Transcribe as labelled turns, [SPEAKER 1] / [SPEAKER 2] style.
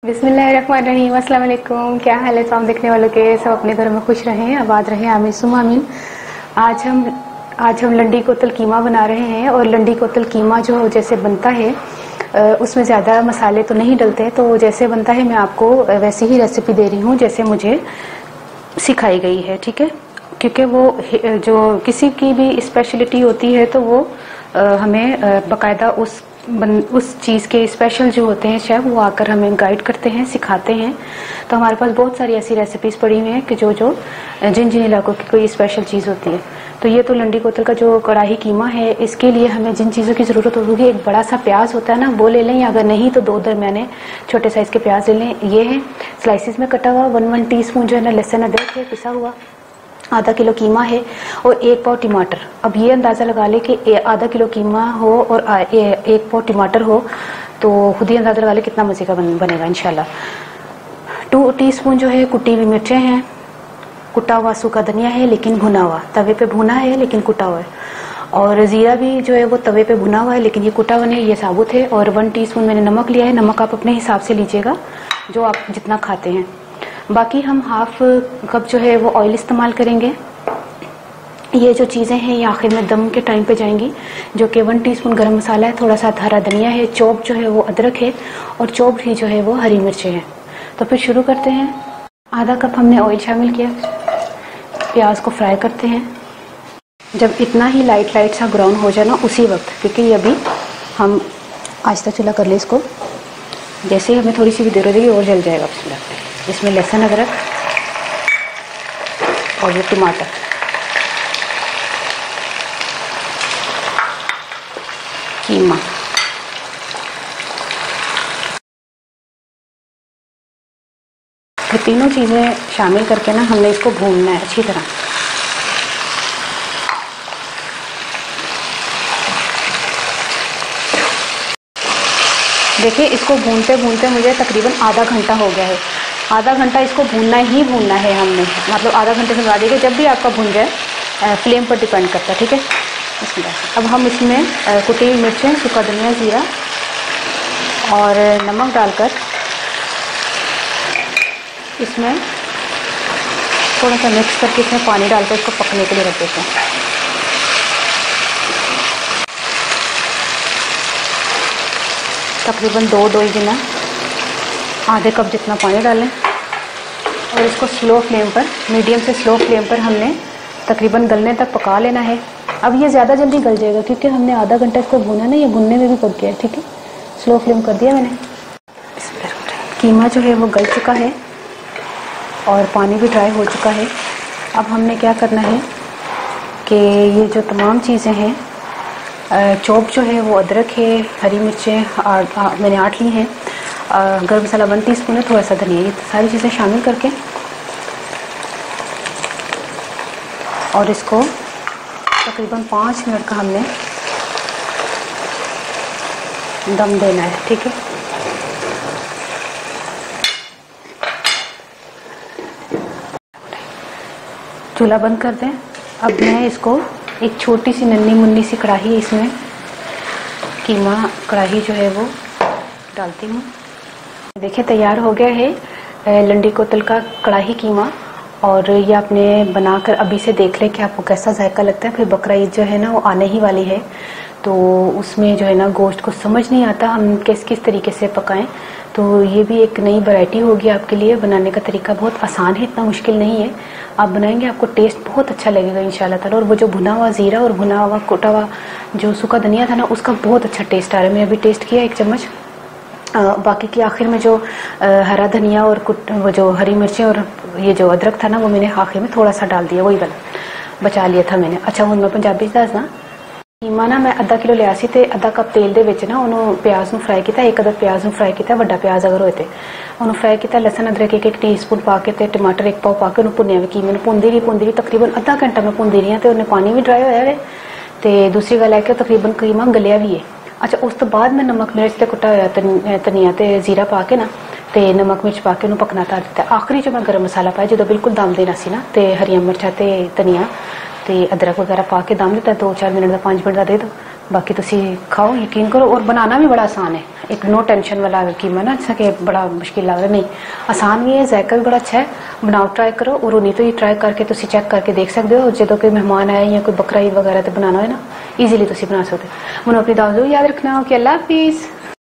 [SPEAKER 1] बिस्मिल्लाहिर्रहमानिर्रहीम। अस्सलाम वालेकुम। क्या हाल है तमाम देखने वालों के? सब अपने घरों में खुश रहें, आबाद रहें, आमीन सुम्मा आमीन। आज हम लंडी कोतल कीमा बना रहे हैं। और लंडी कोतल कीमा जो जैसे बनता है उसमें ज़्यादा मसाले तो नहीं डलते, तो जैसे बनता है मैं आपको वैसे ही रेसिपी दे रही हूँ जैसे मुझे सिखाई गई है, ठीक है। क्योंकि वो जो किसी की भी स्पेशलिटी होती है तो वो हमें बकायदा उस चीज़ के स्पेशल जो होते हैं शेफ, वो आकर हमें गाइड करते हैं, सिखाते हैं। तो हमारे पास बहुत सारी ऐसी रेसिपीज़ पड़ी हुई हैं कि जो जिन जिन इलाकों की कोई स्पेशल चीज़ होती है। तो ये तो लंडी कोतल का जो कढ़ाई कीमा है, इसके लिए हमें जिन चीज़ों की ज़रूरत होगी, एक बड़ा सा प्याज होता है ना, वो ले लें, या अगर नहीं तो दो दरमियाने छोटे साइज़ के प्याज ले लें। ये है स्लाइसिस में कटा हुआ 1 टीस्पून जो है ना लहसुन अदरक है पिसा हुआ, आधा किलो कीमा है और 1 पाव टमाटर। अब ये अंदाज़ा लगा ले कि आधा किलो कीमा हो और 1 पाव टमाटर हो, तो खुद ही अंदाज़ा लगा ले कितना मज़े का बनेगा इंशाल्लाह। 2 टीस्पून जो है कुटी हुई मिर्चें हैं, कुटा हुआ सूखा धनिया है लेकिन भुना हुआ, तवे पे भुना है लेकिन कुटा हुआ है। और ज़ीरा भी जो है वो तवे पे भुना हुआ है लेकिन ये कुटा हुआ नहीं, ये साबुत है। और 1 टीस्पून मैंने नमक लिया है। नमक आप अपने हिसाब से लीजिएगा, जो आप जितना खाते हैं। बाकी हम हाफ कप जो है वो ऑयल इस्तेमाल करेंगे। ये जो चीज़ें हैं ये आखिर में दम के टाइम पे जाएंगी, जो कि 1 टीस्पून गरम मसाला है, थोड़ा सा हरा धनिया है, चॉप जो है वो अदरक है, और चॉप ही जो है वो हरी मिर्चें हैं। तो फिर शुरू करते हैं। आधा कप हमने ऑयल शामिल किया, प्याज को फ्राई करते हैं। जब इतना ही लाइट सा ब्राउन हो जाए ना उसी वक्त, क्योंकि ये अभी हम आहिस्ता चूल्हा कर ले इसको, जैसे ही हमें थोड़ी सी भी देर हो जाएगी और जल जाएगा। इसमें लहसुन अदरक और ये टमाटर, कीमा, ये तीनों चीज़ें शामिल करके ना हमने इसको भूनना है अच्छी तरह। देखिए इसको भूनते भूनते मुझे तकरीबन आधा घंटा हो गया है। आधा घंटा इसको भूनना ही भूनना है हमने, मतलब आधा घंटे से बाद देखिए जब भी आपका भून जाए, फ्लेम पर डिपेंड करता है, ठीक है। अब हम इसमें कुटी हुई मिर्चें, सूखा धनिया, जीरा और नमक डालकर इसमें थोड़ा सा मिक्स करके इसमें पानी डालकर इसको पकने के लिए रख देते हैं। तकरीबन 2 गिना, आधे कप जितना पानी डालें और इसको स्लो फ्लेम पर, मीडियम से स्लो फ्लेम पर हमने तकरीबन गलने तक पका लेना है। अब ये ज़्यादा जल्दी गल जाएगा क्योंकि हमने आधा घंटा इसको भूना ना, ये भुनने में भी पक गया है, ठीक है। स्लो फ्लेम कर दिया मैंने। कीमा जो है वो गल चुका है और पानी भी ड्राई हो चुका है। अब हमने क्या करना है कि ये जो तमाम चीज़ें हैं, चॉप जो है वो अदरक है, हरी मिर्चें मैंने 8 ली हैं, गरम मसाला 1 टीस्पून है, थोड़ा सा धनिया, ये सारी चीज़ें शामिल करके और इसको तकरीबन 5 मिनट का हमने दम देना है, ठीक है। चूल्हा बंद कर दें। अब मैं इसको एक छोटी सी नन्ही मुन्नी सी कढ़ाई, इसमें कीमा कढ़ाई जो है वो डालती हूँ। देखिए तैयार हो गया है लंडी कोतल का कढ़ाई कीमा। और ये आपने बनाकर अभी से देख लें कि आपको कैसा जायका लगता है। फिर बकरा ईद जो है ना वो आने ही वाली है, तो उसमें जो है ना गोश्त को समझ नहीं आता हम किस तरीके से पकाएं। तो ये भी एक नई वैरायटी होगी आपके लिए। बनाने का तरीका बहुत आसान है, इतना मुश्किल नहीं है। आप बनाएंगे आपको टेस्ट बहुत अच्छा लगेगा इंशाल्लाह ताला। और वो जो भुना हुआ ज़ीरा और भुना हुआ कुटा हुआ जो सूखा धनिया था ना, उसका बहुत अच्छा टेस्ट आ रहा है। मैंने अभी टेस्ट किया 1 चम्मच। बाकी की आखिर में जो हरा धनिया और वो जो हरी मिर्चें और ये जो अदरक था ना, वो मैंने आखिर में थोड़ा सा डाल दिया, वही वाला बचा लिया था मैंने। अच्छा हूँ मैं पंजाबी दस ना, कीमा ना मैं आधा किलो लिया सी, आधा कप तेल दे विच ना उन्होंने प्याज नूं फ्राई किया, 1 अदद प्याज नूं फ्राई किया, वड्डा प्याज अगर होए ते उन्होंने फ्राई किया। लहसुन अदरक 1 टीस्पून पा के ते टमाटर 1 पाव पा के उन्होंने भुनिया। कीमे नूं भुनदी रही तकरीबन आधा घंटा मैं भुनदी रही, तो उन्हें पानी भी ड्राई होया है। तो दूसरी गल है कि तकरीबन कीमा गलिया भी है। अच्छा उस तो बाद मैं नमक मिर्च ते कुटा होया धनिया ते जीरा पा के ना, ते नमक मिर्च पा के उन्होंने पकना ता दिता। आखिरी जो मैं गर्म मसाला पाया जो बिल्कुल दम देना सी ना, ते हरिया मिर्चा ते धनिया ते अदरक वगैरह पा के दम दिता 2-4 मिनट का, 5 मिनट का दे दो। बाकी तुसी खाओ, यकीन करो। और बनाना भी बड़ा आसान है, एक नो टेंशन वाला कीमा ना, जैसा कि बड़ा मुश्किल लग रहा है, नहीं आसान भी है, जायका भी बड़ा अच्छा है। बनाओ, ट्राई करो। और नहीं तो ये ट्राई करके तुसी चेक करके देख सकते हो, जो कोई मेहमान आए या कोई बकरा ईद वगैरह तो बनाना है ना, इजीली तुसी बना सकते हो। मैंने अपनी दावत याद रखना हो कि अल्लाह हाफिज।